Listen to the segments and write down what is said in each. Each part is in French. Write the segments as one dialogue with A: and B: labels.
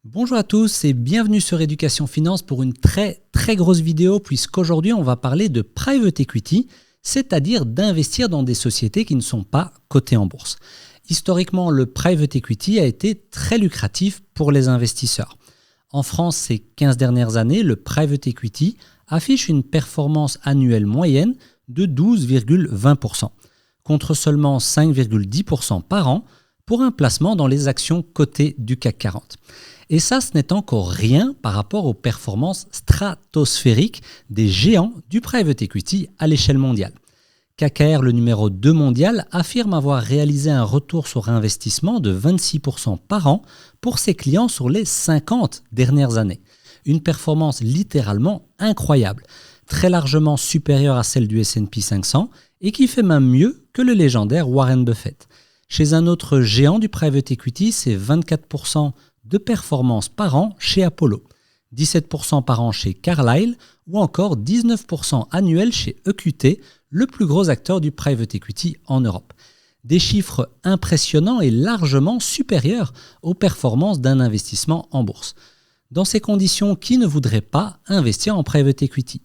A: Bonjour à tous et bienvenue sur Éducation Finance pour une très grosse vidéo puisqu'aujourd'hui on va parler de private equity, c'est-à-dire d'investir dans des sociétés qui ne sont pas cotées en bourse. Historiquement, le private equity a été très lucratif pour les investisseurs. En France, ces 15 dernières années, le private equity affiche une performance annuelle moyenne de 12,20%, contre seulement 5,10% par an pour un placement dans les actions cotées du CAC 40. Et ça, ce n'est encore rien par rapport aux performances stratosphériques des géants du private equity à l'échelle mondiale. KKR, le numéro 2 mondial, affirme avoir réalisé un retour sur investissement de 26% par an pour ses clients sur les 50 dernières années. Une performance littéralement incroyable, très largement supérieure à celle du S&P 500 et qui fait même mieux que le légendaire Warren Buffett. Chez un autre géant du private equity, c'est 24% de performance par an chez Apollo, 17% par an chez Carlyle ou encore 19% annuel chez EQT, le plus gros acteur du private equity en Europe. Des chiffres impressionnants et largement supérieurs aux performances d'un investissement en bourse. Dans ces conditions, qui ne voudrait pas investir en private equity ?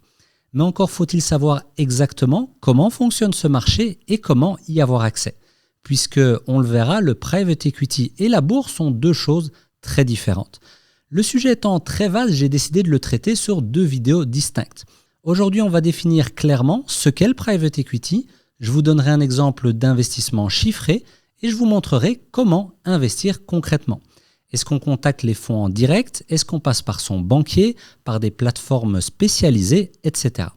A: Mais encore faut-il savoir exactement comment fonctionne ce marché et comment y avoir accès. Puisque, on le verra, le private equity et la bourse sont deux choses très différentes. Le sujet étant très vaste, j'ai décidé de le traiter sur deux vidéos distinctes. Aujourd'hui, on va définir clairement ce qu'est le private equity, je vous donnerai un exemple d'investissement chiffré et je vous montrerai comment investir concrètement. Est-ce qu'on contacte les fonds en direct? Est-ce qu'on passe par son banquier, par des plateformes spécialisées, etc.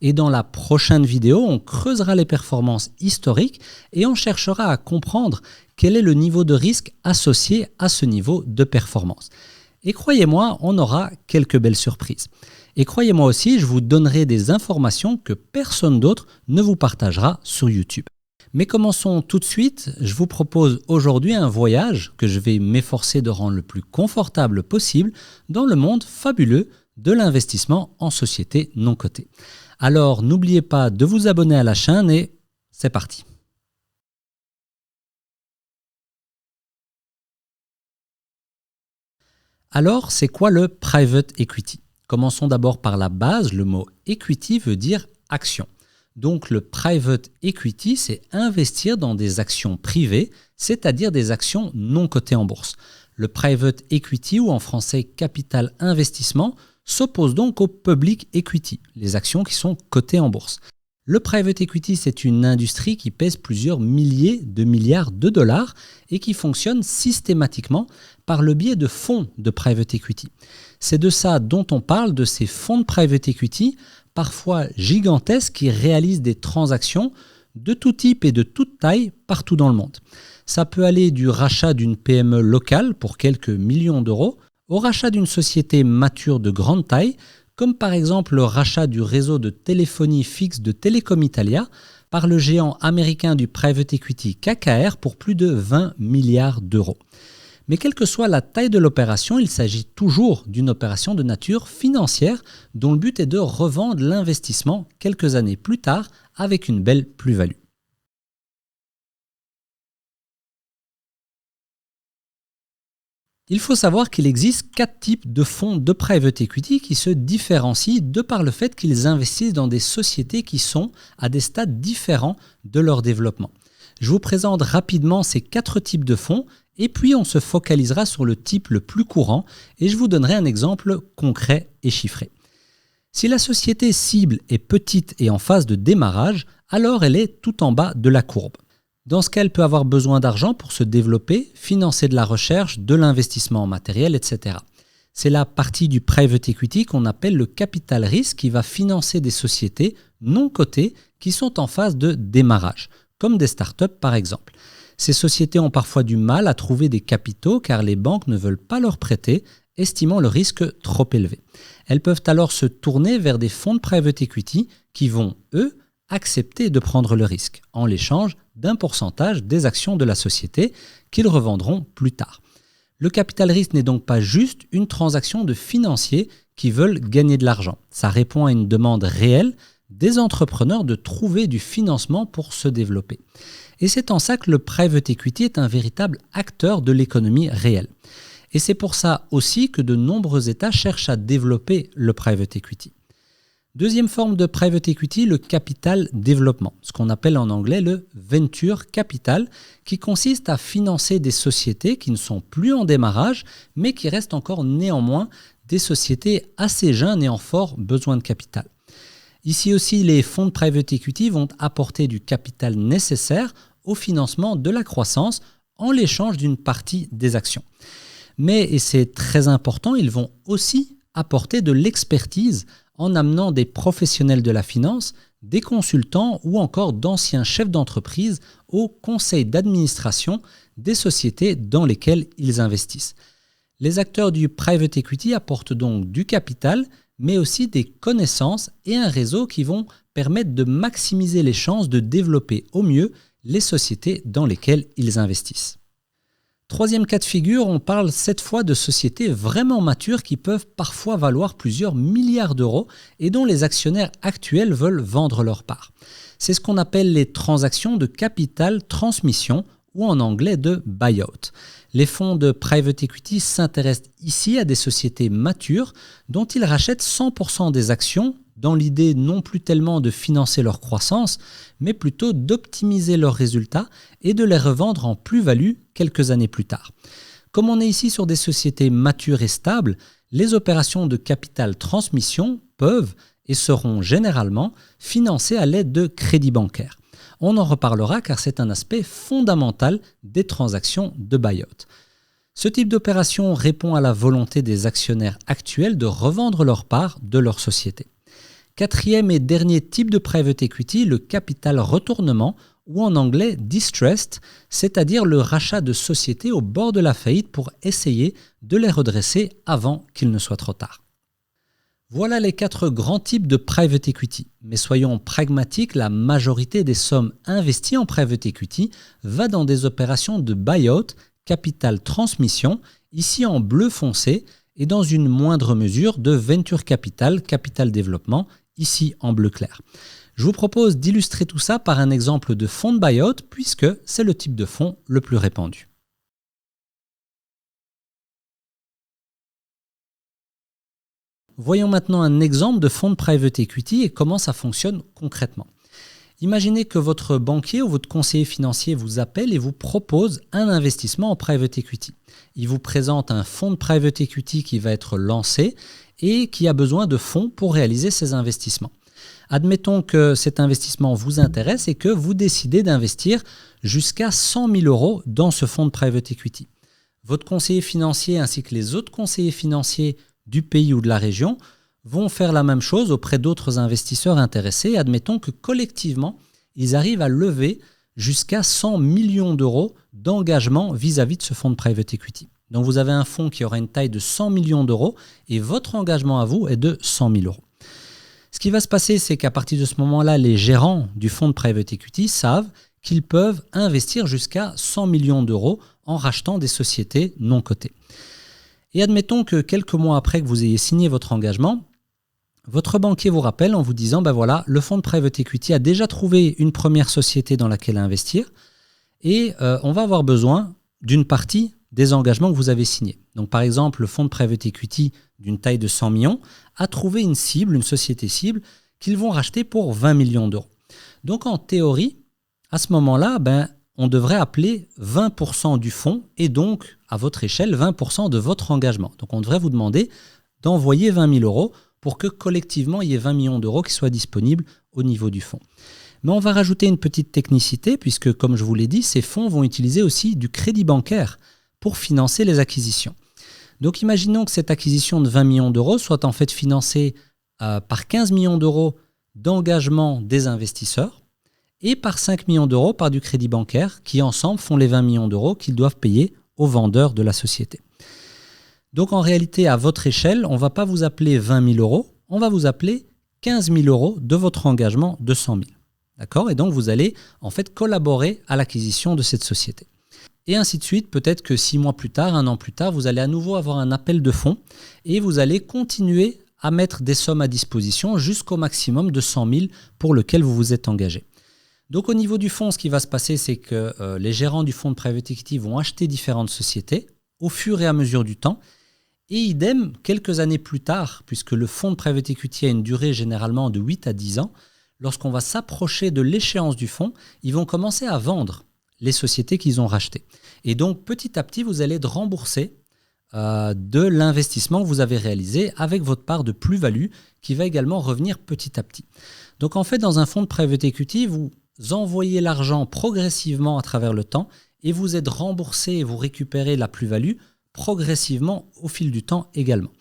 A: Et dans la prochaine vidéo, on creusera les performances historiques et on cherchera à comprendre quel est le niveau de risque associé à ce niveau de performance. Et croyez-moi, on aura quelques belles surprises. Et croyez-moi aussi, je vous donnerai des informations que personne d'autre ne vous partagera sur YouTube. Mais commençons tout de suite. Je vous propose aujourd'hui un voyage que je vais m'efforcer de rendre le plus confortable possible dans le monde fabuleux de l'investissement en société non cotée. Alors n'oubliez pas de vous abonner à la chaîne et c'est parti. Alors, c'est quoi le private equity? Commençons d'abord par la base. Le mot equity veut dire action. Donc, le private equity, c'est investir dans des actions privées, c'est-à-dire des actions non cotées en bourse. Le private equity, ou en français capital investissement, s'oppose donc au public equity, les actions qui sont cotées en bourse. Le private equity, c'est une industrie qui pèse plusieurs milliers de milliards de dollars et qui fonctionne systématiquement par le biais de fonds de private equity. C'est de ça dont on parle, de ces fonds de private equity, parfois gigantesques, qui réalisent des transactions de tout type et de toute taille partout dans le monde. Ça peut aller du rachat d'une PME locale pour quelques millions d'euros au rachat d'une société mature de grande taille, comme par exemple le rachat du réseau de téléphonie fixe de Telecom Italia par le géant américain du private equity KKR pour plus de 20 milliards d'euros. Mais quelle que soit la taille de l'opération, il s'agit toujours d'une opération de nature financière dont le but est de revendre l'investissement quelques années plus tard avec une belle plus-value. Il faut savoir qu'il existe 4 types de fonds de private equity qui se différencient de par le fait qu'ils investissent dans des sociétés qui sont à des stades différents de leur développement. Je vous présente rapidement ces 4 types de fonds et puis on se focalisera sur le type le plus courant et je vous donnerai un exemple concret et chiffré. Si la société cible est petite et en phase de démarrage, alors elle est tout en bas de la courbe. Dans ce cas, elle peut avoir besoin d'argent pour se développer, financer de la recherche, de l'investissement en matériel, etc. C'est la partie du private equity qu'on appelle le capital risque qui va financer des sociétés non cotées qui sont en phase de démarrage, comme des startups par exemple. Ces sociétés ont parfois du mal à trouver des capitaux car les banques ne veulent pas leur prêter, estimant le risque trop élevé. Elles peuvent alors se tourner vers des fonds de private equity qui vont, eux, accepter de prendre le risque en l'échange d'un pourcentage des actions de la société qu'ils revendront plus tard. Le capital risque n'est donc pas juste une transaction de financiers qui veulent gagner de l'argent. Ça répond à une demande réelle des entrepreneurs de trouver du financement pour se développer. Et c'est en ça que le private equity est un véritable acteur de l'économie réelle. Et c'est pour ça aussi que de nombreux États cherchent à développer le private equity. Deuxième forme de private equity, le capital développement, ce qu'on appelle en anglais le venture capital, qui consiste à financer des sociétés qui ne sont plus en démarrage, mais qui restent encore néanmoins des sociétés assez jeunes et en fort besoin de capital. Ici aussi, les fonds de private equity vont apporter du capital nécessaire au financement de la croissance en l'échange d'une partie des actions. Mais, et c'est très important, ils vont aussi apporter de l'expertise en amenant des professionnels de la finance, des consultants ou encore d'anciens chefs d'entreprise au conseil d'administration des sociétés dans lesquelles ils investissent. Les acteurs du private equity apportent donc du capital, mais aussi des connaissances et un réseau qui vont permettre de maximiser les chances de développer au mieux les sociétés dans lesquelles ils investissent. Troisième cas de figure, on parle cette fois de sociétés vraiment matures qui peuvent parfois valoir plusieurs milliards d'euros et dont les actionnaires actuels veulent vendre leur part. C'est ce qu'on appelle les transactions de capital transmission ou en anglais de buyout. Les fonds de private equity s'intéressent ici à des sociétés matures dont ils rachètent 100% des actions dans l'idée non plus tellement de financer leur croissance, mais plutôt d'optimiser leurs résultats et de les revendre en plus-value quelques années plus tard. Comme on est ici sur des sociétés matures et stables, les opérations de capital transmission peuvent et seront généralement financées à l'aide de crédits bancaires. On en reparlera car c'est un aspect fondamental des transactions de buyout. Ce type d'opération répond à la volonté des actionnaires actuels de revendre leur part de leur société. Quatrième et dernier type de private equity, le capital retournement ou en anglais distressed, c'est-à-dire le rachat de sociétés au bord de la faillite pour essayer de les redresser avant qu'il ne soit trop tard. Voilà les 4 grands types de private equity. Mais soyons pragmatiques, la majorité des sommes investies en private equity va dans des opérations de buyout, capital transmission, ici en bleu foncé, et dans une moindre mesure de venture capital, capital développement, ici en bleu clair. Je vous propose d'illustrer tout ça par un exemple de fonds de buyout, puisque c'est le type de fonds le plus répandu. Voyons maintenant un exemple de fonds de private equity et comment ça fonctionne concrètement. Imaginez que votre banquier ou votre conseiller financier vous appelle et vous propose un investissement en private equity. Il vous présente un fonds de private equity qui va être lancé et qui a besoin de fonds pour réaliser ces investissements. Admettons que cet investissement vous intéresse et que vous décidez d'investir jusqu'à 100 000 euros dans ce fonds de private equity. Votre conseiller financier ainsi que les autres conseillers financiers du pays ou de la région vont faire la même chose auprès d'autres investisseurs intéressés. Admettons que collectivement, ils arrivent à lever jusqu'à 100 millions d'euros d'engagement vis-à-vis de ce fonds de private equity. Donc vous avez un fonds qui aura une taille de 100 millions d'euros et votre engagement à vous est de 100 000 euros. Ce qui va se passer, c'est qu'à partir de ce moment-là, les gérants du fonds de private equity savent qu'ils peuvent investir jusqu'à 100 millions d'euros en rachetant des sociétés non cotées. Et admettons que quelques mois après que vous ayez signé votre engagement, votre banquier vous rappelle en vous disant voilà, le fonds de private equity a déjà trouvé une première société dans laquelle investir et on va avoir besoin d'une partie des engagements que vous avez signés. Donc par exemple, le fonds de private equity d'une taille de 100 millions a trouvé une cible, une société cible qu'ils vont racheter pour 20 millions d'euros. Donc en théorie, à ce moment-là, on devrait appeler 20% du fonds et donc, à votre échelle, 20% de votre engagement. Donc on devrait vous demander d'envoyer 20 000 euros pour que collectivement, il y ait 20 millions d'euros qui soient disponibles au niveau du fonds. Mais on va rajouter une petite technicité puisque, comme je vous l'ai dit, ces fonds vont utiliser aussi du crédit bancaire pour financer les acquisitions. Donc imaginons que cette acquisition de 20 millions d'euros soit en fait financée par 15 millions d'euros d'engagement des investisseurs et par 5 millions d'euros par du crédit bancaire qui ensemble font les 20 millions d'euros qu'ils doivent payer aux vendeurs de la société. Donc en réalité, à votre échelle, on ne va pas vous appeler 20 000 euros, on va vous appeler 15 000 euros de votre engagement de 100 000. D'accord ? Et donc vous allez en fait collaborer à l'acquisition de cette société. Et ainsi de suite, peut-être que 6 mois plus tard, 1 an plus tard, vous allez à nouveau avoir un appel de fonds et vous allez continuer à mettre des sommes à disposition jusqu'au maximum de 100 000 pour lequel vous vous êtes engagé. Donc au niveau du fonds, ce qui va se passer, c'est que les gérants du fonds de private equity vont acheter différentes sociétés au fur et à mesure du temps. Et idem, quelques années plus tard, puisque le fonds de private equity a une durée généralement de 8 à 10 ans, lorsqu'on va s'approcher de l'échéance du fonds, ils vont commencer à vendre les sociétés qu'ils ont rachetées. Et donc, petit à petit, vous allez être remboursé de l'investissement que vous avez réalisé avec votre part de plus-value qui va également revenir petit à petit. Donc, en fait, dans un fonds de private equity, vous envoyez l'argent progressivement à travers le temps et vous êtes remboursé et vous récupérez la plus-value progressivement au fil du temps également.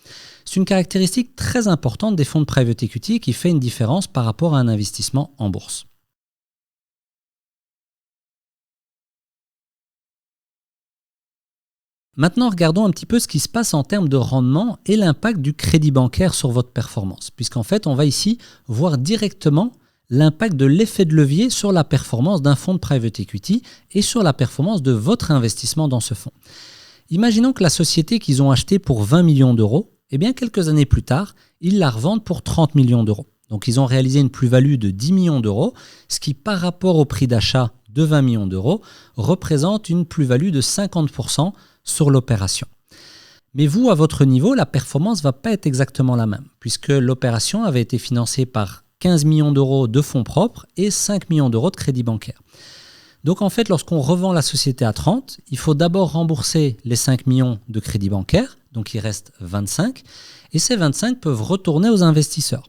A: C'est une caractéristique très importante des fonds de private equity qui fait une différence par rapport à un investissement en bourse. Maintenant, regardons un petit peu ce qui se passe en termes de rendement et l'impact du crédit bancaire sur votre performance, puisqu'en fait, on va ici voir directement l'impact de l'effet de levier sur la performance d'un fonds de private equity et sur la performance de votre investissement dans ce fonds. Imaginons que la société qu'ils ont achetée pour 20 millions d'euros, eh bien quelques années plus tard, ils la revendent pour 30 millions d'euros. Donc ils ont réalisé une plus-value de 10 millions d'euros, ce qui par rapport au prix d'achat de 20 millions d'euros représente une plus-value de 50% sur l'opération. Mais vous, à votre niveau, la performance ne va pas être exactement la même, puisque l'opération avait été financée par 15 millions d'euros de fonds propres et 5 millions d'euros de crédit bancaire. Donc en fait, lorsqu'on revend la société à 30, il faut d'abord rembourser les 5 millions de crédit bancaire, donc il reste 25, et ces 25 peuvent retourner aux investisseurs.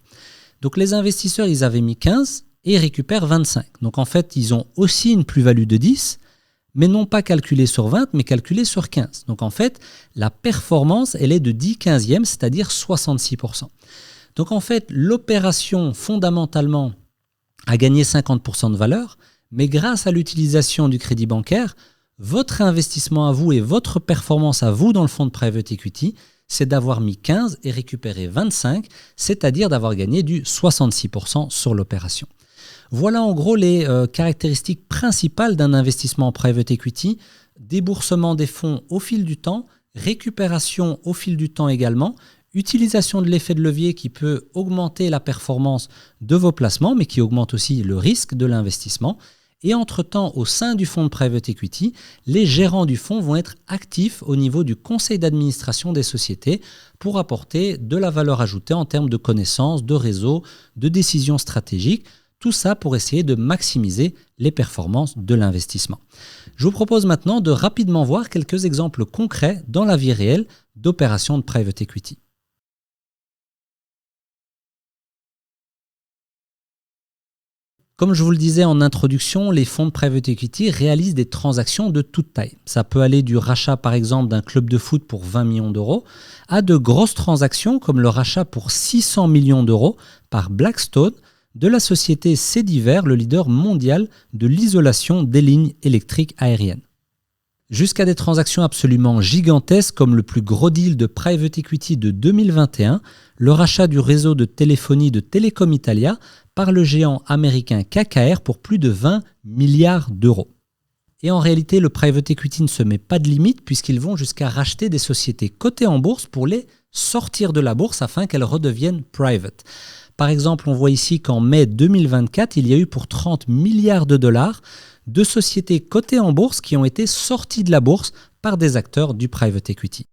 A: Donc les investisseurs, ils avaient mis 15 et ils récupèrent 25. Donc en fait, ils ont aussi une plus-value de 10, mais non pas calculée sur 20, mais calculée sur 15. Donc en fait, la performance, elle est de 10/15e, c'est-à-dire 66%. Donc en fait, l'opération, fondamentalement, a gagné 50% de valeur, mais grâce à l'utilisation du crédit bancaire, votre investissement à vous et votre performance à vous dans le fonds de private equity, c'est d'avoir mis 15 et récupéré 25, c'est-à-dire d'avoir gagné du 66% sur l'opération. Voilà en gros les caractéristiques principales d'un investissement en private equity: déboursement des fonds au fil du temps, récupération au fil du temps également, utilisation de l'effet de levier qui peut augmenter la performance de vos placements, mais qui augmente aussi le risque de l'investissement. Et entre-temps, au sein du fonds de private equity, les gérants du fonds vont être actifs au niveau du conseil d'administration des sociétés pour apporter de la valeur ajoutée en termes de connaissances, de réseau, de décisions stratégiques. Tout ça pour essayer de maximiser les performances de l'investissement. Je vous propose maintenant de rapidement voir quelques exemples concrets dans la vie réelle d'opérations de private equity. Comme je vous le disais en introduction, les fonds de private equity réalisent des transactions de toute taille. Ça peut aller du rachat par exemple d'un club de foot pour 20 millions d'euros à de grosses transactions comme le rachat pour 600 millions d'euros par Blackstone de la société Cediver, le leader mondial de l'isolation des lignes électriques aériennes. Jusqu'à des transactions absolument gigantesques comme le plus gros deal de private equity de 2021, le rachat du réseau de téléphonie de Telecom Italia par le géant américain KKR pour plus de 20 milliards d'euros. Et en réalité, le private equity ne se met pas de limite puisqu'ils vont jusqu'à racheter des sociétés cotées en bourse pour les sortir de la bourse afin qu'elles redeviennent private. Par exemple, on voit ici qu'en mai 2024, il y a eu pour 30 milliards de dollars de sociétés cotées en bourse qui ont été sorties de la bourse par des acteurs du private equity.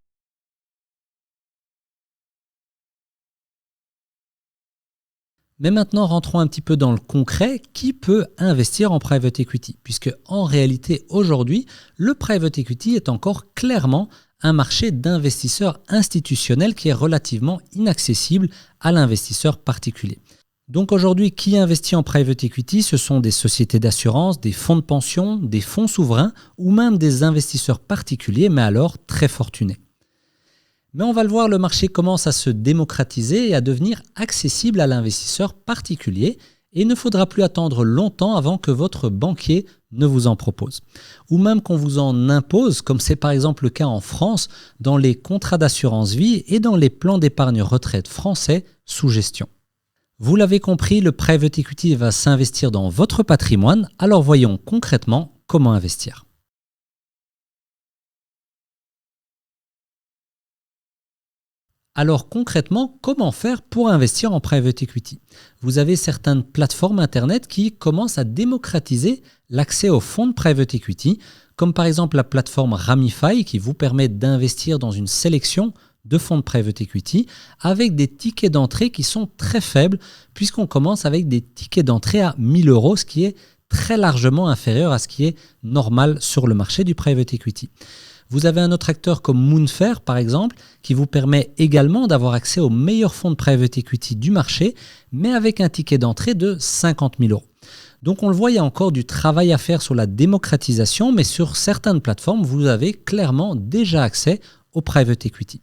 A: Mais maintenant, rentrons un petit peu dans le concret. Qui peut investir en private equity? Puisque en réalité, aujourd'hui, le private equity est encore clairement un marché d'investisseurs institutionnels qui est relativement inaccessible à l'investisseur particulier. Donc aujourd'hui, qui investit en private equity? Ce sont des sociétés d'assurance, des fonds de pension, des fonds souverains ou même des investisseurs particuliers, mais alors très fortunés. Mais on va le voir, le marché commence à se démocratiser et à devenir accessible à l'investisseur particulier et il ne faudra plus attendre longtemps avant que votre banquier ne vous en propose. Ou même qu'on vous en impose, comme c'est par exemple le cas en France dans les contrats d'assurance vie et dans les plans d'épargne retraite français sous gestion. Vous l'avez compris, le private equity va s'investir dans votre patrimoine, alors voyons concrètement comment investir. Alors concrètement, comment faire pour investir en private equity? Vous avez certaines plateformes internet qui commencent à démocratiser l'accès aux fonds de private equity, comme par exemple la plateforme Ramify qui vous permet d'investir dans une sélection de fonds de private equity avec des tickets d'entrée qui sont très faibles puisqu'on commence avec des tickets d'entrée à 1 000 €, ce qui est très largement inférieur à ce qui est normal sur le marché du private equity. Vous avez un autre acteur comme Moonfare par exemple qui vous permet également d'avoir accès aux meilleurs fonds de private equity du marché mais avec un ticket d'entrée de 50 000 €. Donc on le voit, il y a encore du travail à faire sur la démocratisation mais sur certaines plateformes, vous avez clairement déjà accès au private equity.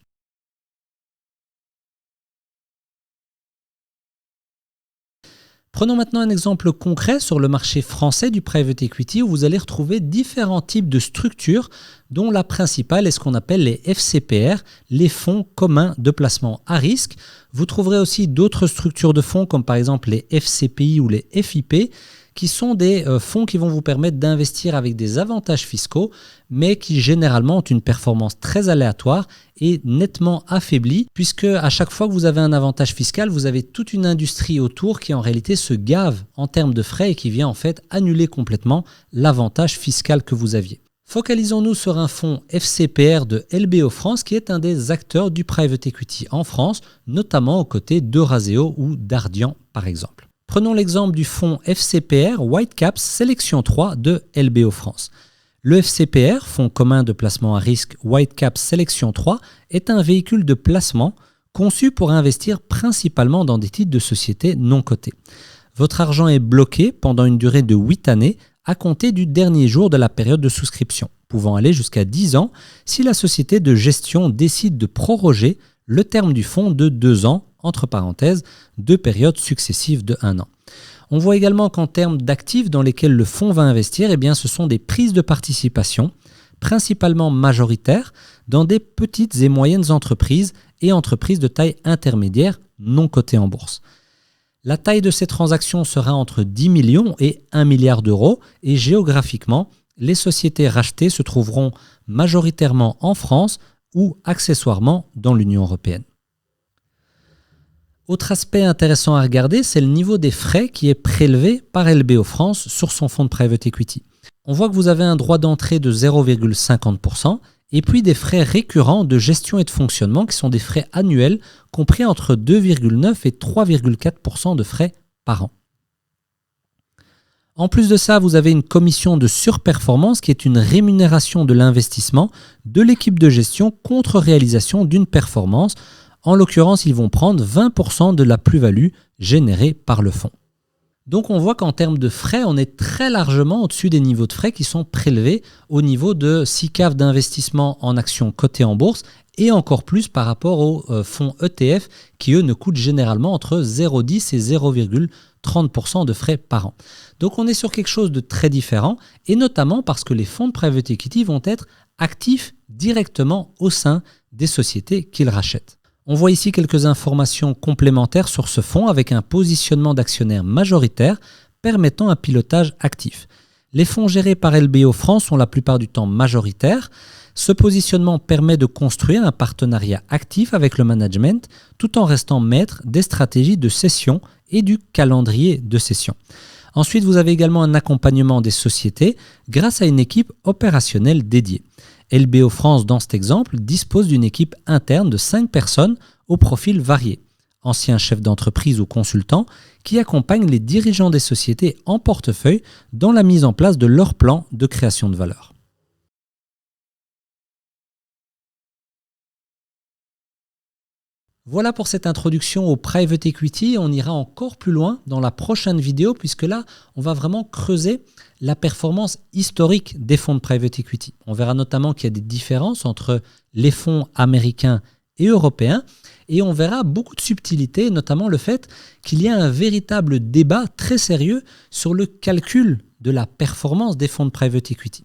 A: Prenons maintenant un exemple concret sur le marché français du private equity où vous allez retrouver différents types de structures dont la principale est ce qu'on appelle les FCPR, les fonds communs de placement à risque. Vous trouverez aussi d'autres structures de fonds comme par exemple les FCPI ou les FIP qui sont des fonds qui vont vous permettre d'investir avec des avantages fiscaux mais qui généralement ont une performance très aléatoire et nettement affaiblie puisque à chaque fois que vous avez un avantage fiscal, vous avez toute une industrie autour qui en réalité se gave en termes de frais et qui vient en fait annuler complètement l'avantage fiscal que vous aviez. Focalisons-nous sur un fonds FCPR de LBO France qui est un des acteurs du private equity en France, notamment aux côtés d'Euraseo ou d'Ardian par exemple. Prenons l'exemple du fonds FCPR Whitecaps Sélection 3 de LBO France. Le FCPR, fonds commun de placement à risque Whitecaps Sélection 3, est un véhicule de placement conçu pour investir principalement dans des titres de sociétés non cotés. Votre argent est bloqué pendant une durée de 8 années à compter du dernier jour de la période de souscription, pouvant aller jusqu'à 10 ans si la société de gestion décide de proroger le terme du fonds de 2 ans, entre parenthèses, 2 périodes successives de 1 an. On voit également qu'en termes d'actifs dans lesquels le fonds va investir, eh bien, ce sont des prises de participation, principalement majoritaires, dans des petites et moyennes entreprises et entreprises de taille intermédiaire non cotées en bourse. La taille de ces transactions sera entre 10 millions et 1 milliard d'euros et géographiquement, les sociétés rachetées se trouveront majoritairement en France ou accessoirement dans l'Union européenne. Autre aspect intéressant à regarder, c'est le niveau des frais qui est prélevé par LBO France sur son fonds de private equity. On voit que vous avez un droit d'entrée de 0,50% et puis des frais récurrents de gestion et de fonctionnement qui sont des frais annuels compris entre 2,9 et 3,4% de frais par an. En plus de ça, vous avez une commission de surperformance qui est une rémunération de l'investissement de l'équipe de gestion contre réalisation d'une performance. En l'occurrence, ils vont prendre 20% de la plus-value générée par le fonds. Donc on voit qu'en termes de frais, on est très largement au-dessus des niveaux de frais qui sont prélevés au niveau de SICAV d'investissement en actions cotées en bourse et encore plus par rapport aux fonds ETF qui eux ne coûtent généralement entre 0,10 et 0,30% de frais par an. Donc on est sur quelque chose de très différent et notamment parce que les fonds de private equity vont être actifs directement au sein des sociétés qu'ils rachètent. On voit ici quelques informations complémentaires sur ce fonds avec un positionnement d'actionnaires majoritaire permettant un pilotage actif. Les fonds gérés par LBO France sont la plupart du temps majoritaires. Ce positionnement permet de construire un partenariat actif avec le management tout en restant maître des stratégies de cession et du calendrier de cession. Ensuite, vous avez également un accompagnement des sociétés grâce à une équipe opérationnelle dédiée. LBO France, dans cet exemple, dispose d'une équipe interne de 5 personnes au profil varié. Anciens chefs d'entreprise ou consultants qui accompagnent les dirigeants des sociétés en portefeuille dans la mise en place de leur plan de création de valeur. Voilà pour cette introduction au private equity. On ira encore plus loin dans la prochaine vidéo puisque là, on va vraiment creuser la performance historique des fonds de private equity. On verra notamment qu'il y a des différences entre les fonds américains et européens et on verra beaucoup de subtilités, notamment le fait qu'il y a un véritable débat très sérieux sur le calcul de la performance des fonds de private equity.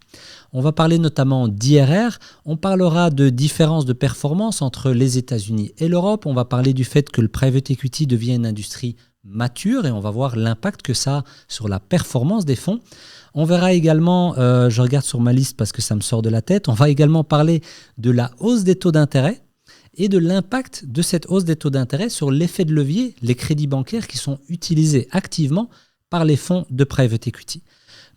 A: On va parler notamment d'IRR, on parlera de différences de performance entre les États-Unis et l'Europe, on va parler du fait que le private equity devient une industrie mature et on va voir l'impact que ça a sur la performance des fonds. On verra également, je regarde sur ma liste parce que ça me sort de la tête, on va également parler de la hausse des taux d'intérêt et de l'impact de cette hausse des taux d'intérêt sur l'effet de levier, les crédits bancaires qui sont utilisés activement par les fonds de private equity.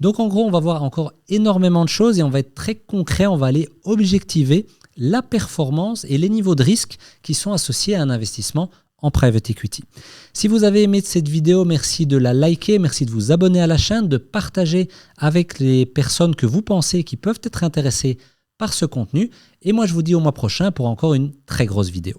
A: Donc en gros, on va voir encore énormément de choses et on va être très concret, on va aller objectiver la performance et les niveaux de risque qui sont associés à un investissement en private equity. Si vous avez aimé cette vidéo, merci de la liker, merci de vous abonner à la chaîne, de partager avec les personnes que vous pensez qui peuvent être intéressées par ce contenu. Et moi, je vous dis au mois prochain pour encore une très grosse vidéo.